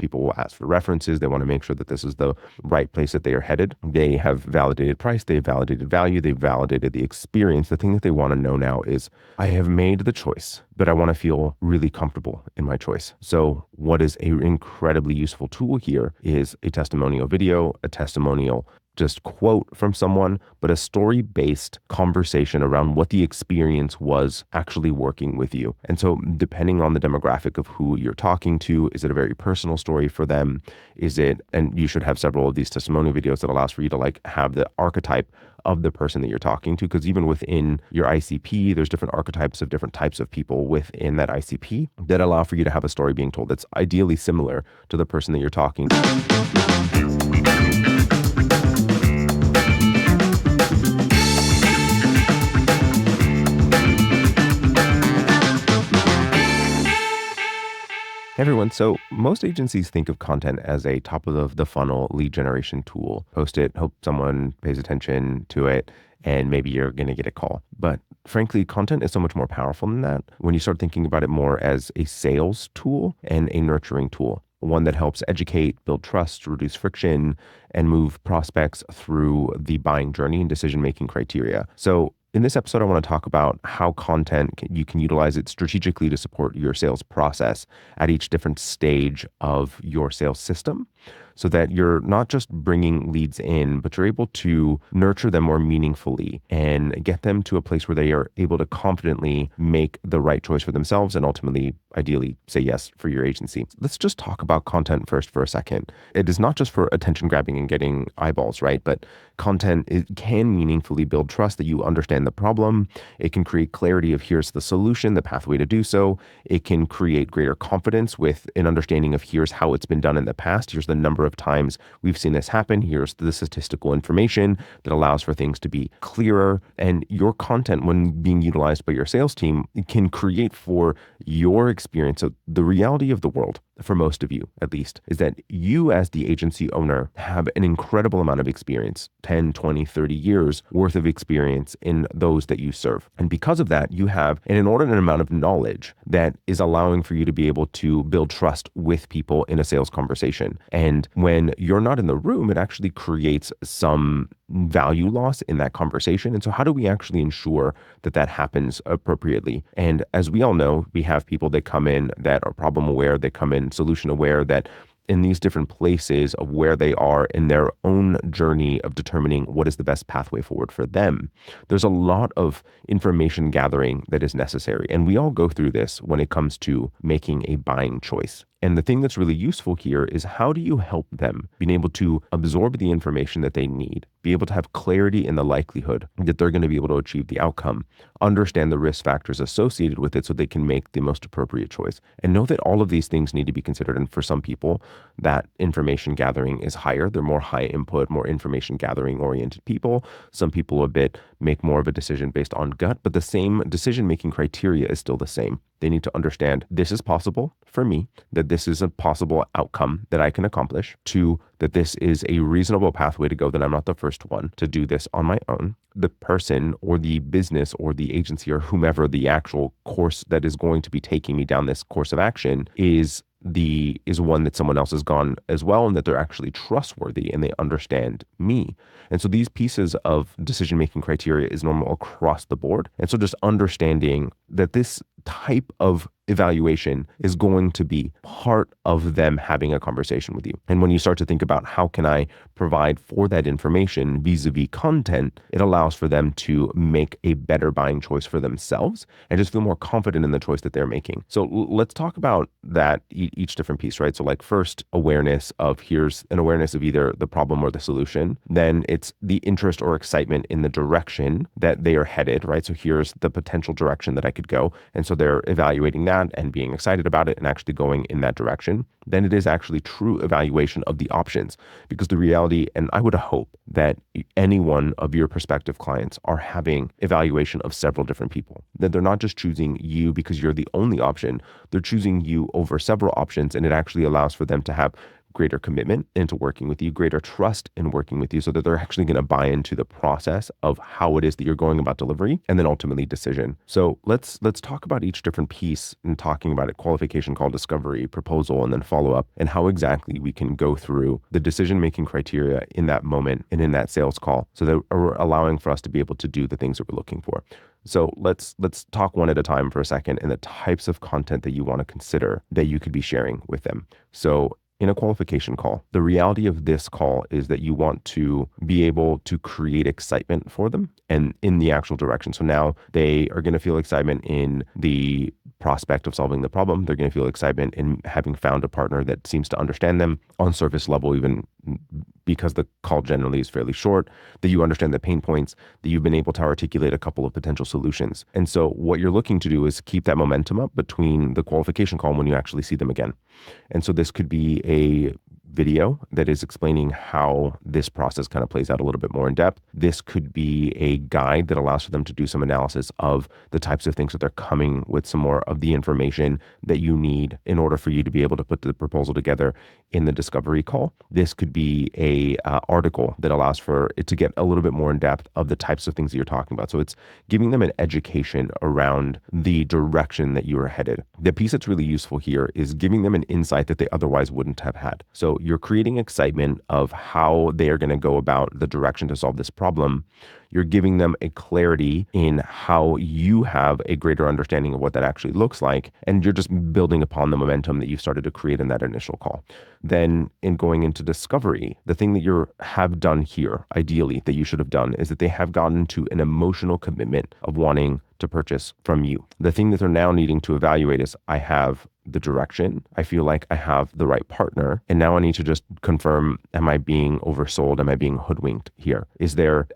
People will ask for references. They want to make sure that this is the right place that they are headed. They have validated price. They've validated value. They've validated the experience. The thing that they want to know now is, I have made the choice, but I want to feel really comfortable in my choice. So what is an incredibly useful tool here is a testimonial video, a testimonial just quote from someone, but a story-based conversation around what the experience was actually working with you. And so depending on the demographic of who you're talking to, is it a very personal story for them? And you should have several of these testimonial videos that allows for you to like have the archetype of the person that you're talking to, because even within your ICP, there's different archetypes of different types of people within that ICP that allow for you to have a story being told that's ideally similar to the person that you're talking to. Hey everyone. So most agencies think of content as a top of the funnel lead generation tool. Post it, hope someone pays attention to it, and maybe you're going to get a call. But frankly, content is so much more powerful than that when you start thinking about it more as a sales tool and a nurturing tool. One that helps educate, build trust, reduce friction, and move prospects through the buying journey and decision-making criteria. So in this episode, I want to talk about how you can utilize it strategically to support your sales process at each different stage of your sales system, so that you're not just bringing leads in, but you're able to nurture them more meaningfully and get them to a place where they are able to confidently make the right choice for themselves and ultimately, ideally, say yes for your agency. Let's just talk about content first for a second. It is not just for attention grabbing and getting eyeballs, right? But content, it can meaningfully build trust that you understand the problem. It can create clarity of here's the solution, the pathway to do so. It can create greater confidence with an understanding of here's how it's been done in the past. Here's the number of times we've seen this happen. Here's the statistical information that allows for things to be clearer. And your content, when being utilized by your sales team, can create for your experience. So the reality of the world, for most of you at least, is that you as the agency owner have an incredible amount of experience, 10, 20, 30 years worth of experience in those that you serve. And because of that, you have an inordinate amount of knowledge that is allowing for you to be able to build trust with people in a sales conversation. And when you're not in the room, it actually creates some value loss in that conversation. And so how do we actually ensure that that happens appropriately? And as we all know, we have people that come in that are problem aware, that come in solution aware, that in these different places of where they are in their own journey of determining what is the best pathway forward for them. There's a lot of information gathering that is necessary. And we all go through this when it comes to making a buying choice. And the thing that's really useful here is, how do you help them being able to absorb the information that they need, be able to have clarity in the likelihood that they're going to be able to achieve the outcome, understand the risk factors associated with it so they can make the most appropriate choice, and know that all of these things need to be considered. And for some people, that information gathering is higher. They're more high input, more information gathering oriented people. Some people make more of a decision based on gut, but the same decision-making criteria is still the same. They need to understand this is possible for me, that this is a possible outcome that I can accomplish. 2, that this is a reasonable pathway to go, that I'm not the first one to do this on my own. The person or the business or the agency or whomever the actual course that is going to be taking me down this course of action is one that someone else has gone as well, and that they're actually trustworthy and they understand me. And so these pieces of decision-making criteria is normal across the board. And so just understanding that this type of evaluation is going to be part of them having a conversation with you. And when you start to think about how can I provide for that information vis-a-vis content, it allows for them to make a better buying choice for themselves and just feel more confident in the choice that they're making. So let's talk about that each different piece, right? So like first, here's an awareness of either the problem or the solution. Then it's the interest or excitement in the direction that they are headed, right? So here's the potential direction that I could go. And so they're evaluating that and being excited about it and actually going in that direction. Then it is actually true evaluation of the options, because the reality, and I would hope that any one of your prospective clients are having evaluation of several different people, that they're not just choosing you because you're the only option. They're choosing you over several options, and it actually allows for them to have greater commitment into working with you, greater trust in working with you, so that they're actually going to buy into the process of how it is that you're going about delivery, and then ultimately decision. So let's talk about each different piece and talking about it: qualification, call, discovery, proposal, and then follow up, and how exactly we can go through the decision-making criteria in that moment and in that sales call, so that we're allowing for us to be able to do the things that we're looking for. So let's talk one at a time for a second, and the types of content that you want to consider that you could be sharing with them. So in a qualification call, the reality of this call is that you want to be able to create excitement for them and in the actual direction. So now they are going to feel excitement in the prospect of solving the problem. They're going to feel excitement in having found a partner that seems to understand them on surface level, even because the call generally is fairly short, that you understand the pain points, that you've been able to articulate a couple of potential solutions. And so what you're looking to do is keep that momentum up between the qualification call and when you actually see them again. And so this could be a video that is explaining how this process kind of plays out a little bit more in depth. This could be a guide that allows for them to do some analysis of the types of things that they're coming with, some more of the information that you need in order for you to be able to put the proposal together in the discovery call. This could be a article that allows for it to get a little bit more in depth of the types of things that you're talking about. So it's giving them an education around the direction that you are headed. The piece that's really useful here is giving them an insight that they otherwise wouldn't have had. So you're creating excitement of how they are going to go about the direction to solve this problem. You're giving them a clarity in how you have a greater understanding of what that actually looks like. And you're just building upon the momentum that you started to create in that initial call. Then in going into discovery, the thing that you have done here, ideally, that you should have done is that they have gotten to an emotional commitment of wanting to purchase from you. The thing that they're now needing to evaluate is, I have the direction. I feel like I have the right partner. And now I need to just confirm, am I being oversold? Am I being hoodwinked here?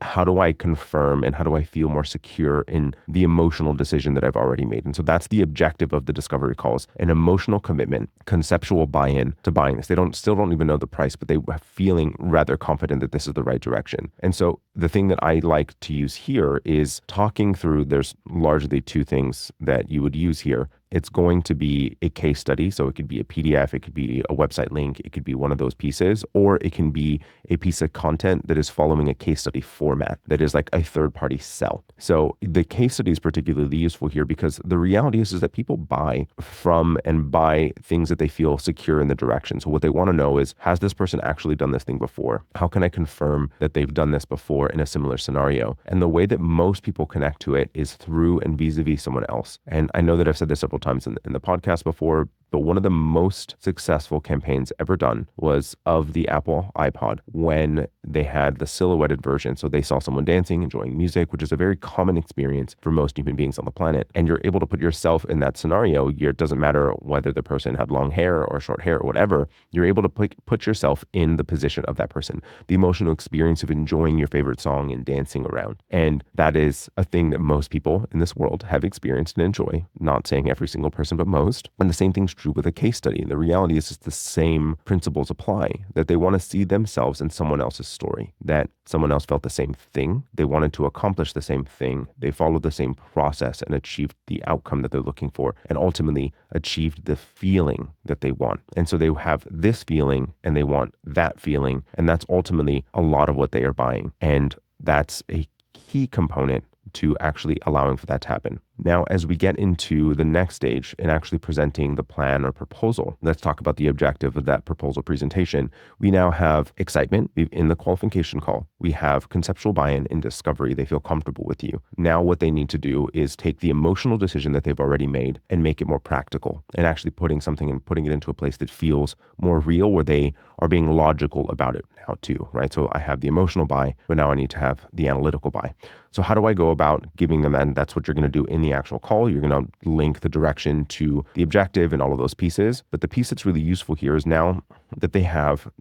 How do I confirm and how do I feel more secure in the emotional decision that I've already made? And so that's the objective of the discovery calls: an emotional commitment, conceptual buy-in to buying this. They still don't even know the price, but they are feeling rather confident that this is the right direction. And so the thing that I like to use here is talking through, there's largely two things that you would use here. It's going to be a case study. So it could be a PDF, it could be a website link, it could be one of those pieces, or it can be a piece of content that is following a case study format that is like a third-party sell. So the case study is particularly useful here because the reality is that people buy from and buy things that they feel secure in the direction. So what they want to know is, has this person actually done this thing before? How can I confirm that they've done this before in a similar scenario? And the way that most people connect to it is through and vis-a-vis someone else. And I know that I've said this several times in the podcast before, but one of the most successful campaigns ever done was of the Apple iPod when they had the silhouetted version. So they saw someone dancing, enjoying music, which is a very common experience for most human beings on the planet. And you're able to put yourself in that scenario. It doesn't matter whether the person had long hair or short hair or whatever. You're able to put yourself in the position of that person, the emotional experience of enjoying your favorite song and dancing around. And that is a thing that most people in this world have experienced and enjoy. Not saying every single person, but most. And the same thing's true with a case study. And the reality is the same principles apply, that they want to see themselves in someone else's story, that someone else felt the same thing. They wanted to accomplish the same thing. They followed the same process and achieved the outcome that they're looking for, and ultimately achieved the feeling that they want. And so they have this feeling and they want that feeling. And that's ultimately a lot of what they are buying. And that's a key component to actually allowing for that to happen. Now, as we get into the next stage in actually presenting the plan or proposal, let's talk about the objective of that proposal presentation. We now have excitement in the qualification call. We have conceptual buy-in in discovery. They feel comfortable with you. Now, what they need to do is take the emotional decision that they've already made and make it more practical, and actually putting it into a place that feels more real, where they are being logical about it now too, right? So I have the emotional buy, but now I need to have the analytical buy. So how do I go about giving them that? And that's what you're going to do in the actual call. You're going to link the direction to the objective and all of those pieces. But the piece that's really useful here is, now that they have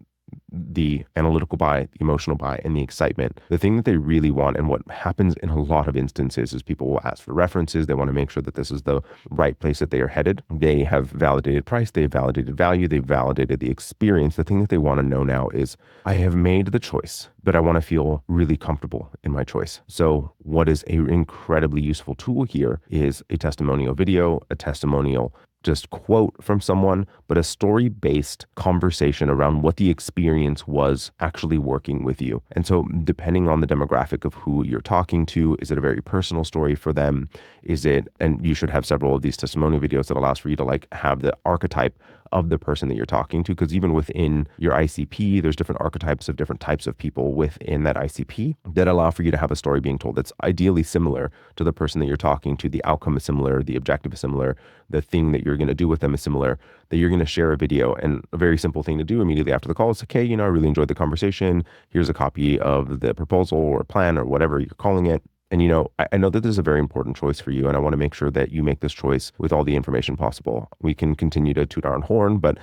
the analytical buy, the emotional buy, and the excitement. The thing that they really want, and what happens in a lot of instances, is people will ask for references. They want to make sure that this is the right place that they are headed. They have validated price, they've validated value, they've validated the experience. The thing that they want to know now is, I have made the choice, but I want to feel really comfortable in my choice. So what is an incredibly useful tool here is a testimonial video, a testimonial just quote from someone, but a story-based conversation around what the experience was actually working with you. And so depending on the demographic of who you're talking to, is it a very personal story for them? Is it, and you should have several of these testimonial videos that allows for you to like have the archetype of the person that you're talking to, because even within your ICP, there's different archetypes of different types of people within that ICP that allow for you to have a story being told that's ideally similar to the person that you're talking to. The outcome is similar, the objective is similar, the thing that you're going to do with them is similar, that you're going to share a video. And a very simple thing to do immediately after the call is, okay, I really enjoyed the conversation. Here's a copy of the proposal or plan or whatever you're calling it. And, I know that this is a very important choice for you, and I want to make sure that you make this choice with all the information possible. We can continue to toot our own horn, but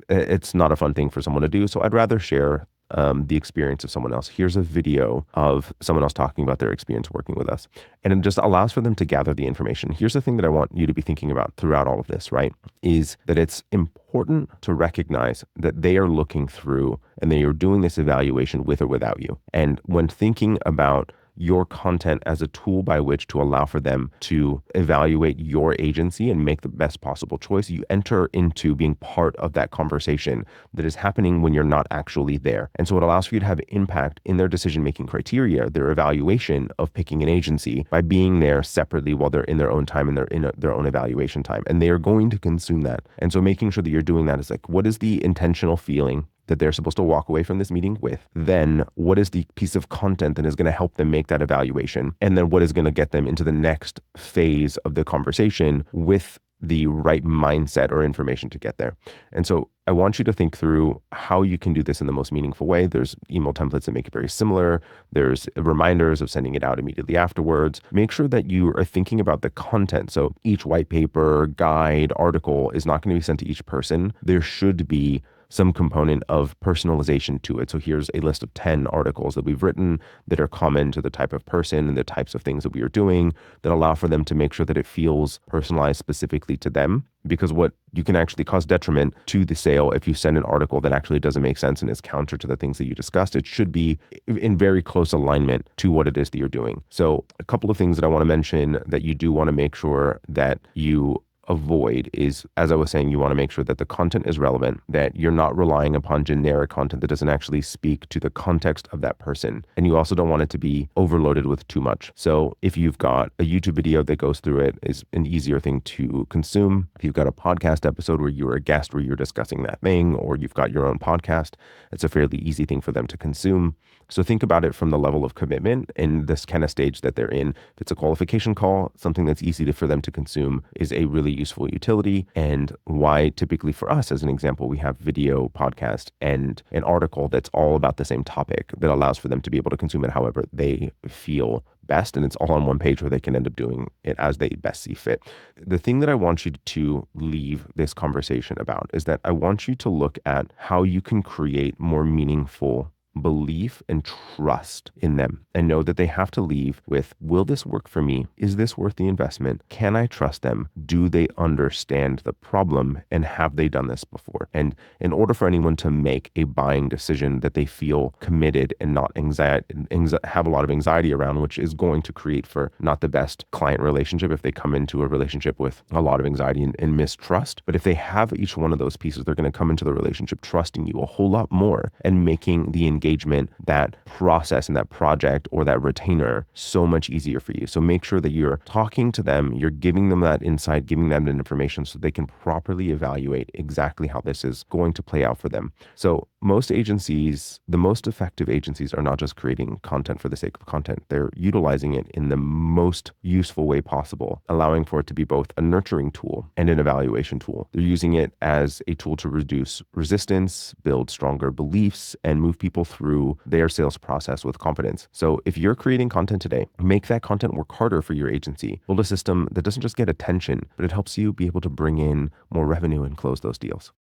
it's not a fun thing for someone to do. So I'd rather share the experience of someone else. Here's a video of someone else talking about their experience working with us. And it just allows for them to gather the information. Here's the thing that I want you to be thinking about throughout all of this, right? Is that it's important to recognize that they are looking through and they are doing this evaluation with or without you. And when thinking about your content as a tool by which to allow for them to evaluate your agency and make the best possible choice, you enter into being part of that conversation that is happening when you're not actually there. And so it allows for you to have impact in their decision-making criteria, their evaluation of picking an agency, by being there separately while they're in their own time and they're in their own evaluation time. And they are going to consume that. And so making sure that you're doing that is like, what is the intentional feeling that they're supposed to walk away from this meeting with? Then what is the piece of content that is going to help them make that evaluation? And then what is going to get them into the next phase of the conversation with the right mindset or information to get there? And so I want you to think through how you can do this in the most meaningful way. There's email templates that make it very similar. There's reminders of sending it out immediately afterwards. Make sure that you are thinking about the content. So each white paper, guide, article is not going to be sent to each person. There should be some component of personalization to it. So here's a list of 10 articles that we've written that are common to the type of person and the types of things that we are doing, that allow for them to make sure that it feels personalized specifically to them. Because what you can actually cause detriment to the sale if you send an article that actually doesn't make sense and is counter to the things that you discussed. It should be in very close alignment to what it is that you're doing. So a couple of things that I want to mention that you do want to make sure that you avoid is, as I was saying, you want to make sure that the content is relevant, that you're not relying upon generic content that doesn't actually speak to the context of that person. And you also don't want it to be overloaded with too much. So if you've got a YouTube video that goes through it, is an easier thing to consume. If you've got a podcast episode where you're a guest, where you're discussing that thing, or you've got your own podcast, it's a fairly easy thing for them to consume. So think about it from the level of commitment in this kind of stage that they're in. If it's a qualification call, something that's easy for them to consume is a really useful utility. And why typically for us, as an example, we have video, podcast, and an article that's all about the same topic that allows for them to be able to consume it however they feel best. And it's all on one page where they can end up doing it as they best see fit. The thing that I want you to leave this conversation about is that I want you to look at how you can create more meaningful belief and trust in them, and know that they have to leave with, will this work for me? Is this worth the investment? Can I trust them? Do they understand the problem? And have they done this before? And in order for anyone to make a buying decision that they feel committed and not have a lot of anxiety around, which is going to create for not the best client relationship if they come into a relationship with a lot of anxiety and mistrust. But if they have each one of those pieces, they're going to come into the relationship trusting you a whole lot more and making the engagement, that process and that project or that retainer so much easier for you. So make sure that you're talking to them, you're giving them that insight, giving them that information so they can properly evaluate exactly how this is going to play out for them. So most agencies, the most effective agencies, are not just creating content for the sake of content. They're utilizing it in the most useful way possible, allowing for it to be both a nurturing tool and an evaluation tool. They're using it as a tool to reduce resistance, build stronger beliefs, and move people through their sales process with confidence. So if you're creating content today, make that content work harder for your agency. Build a system that doesn't just get attention, but it helps you be able to bring in more revenue and close those deals.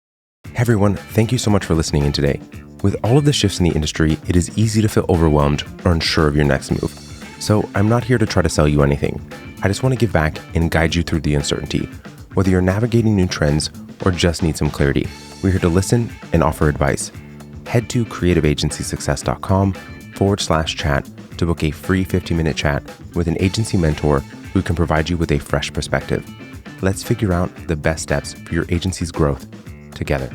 Hey everyone, thank you so much for listening in today. With all of the shifts in the industry, it is easy to feel overwhelmed or unsure of your next move. So I'm not here to try to sell you anything. I just want to give back and guide you through the uncertainty. Whether you're navigating new trends or just need some clarity, we're here to listen and offer advice. Head to creativeagencysuccess.com/chat to book a free 15-minute chat with an agency mentor who can provide you with a fresh perspective. Let's figure out the best steps for your agency's growth together.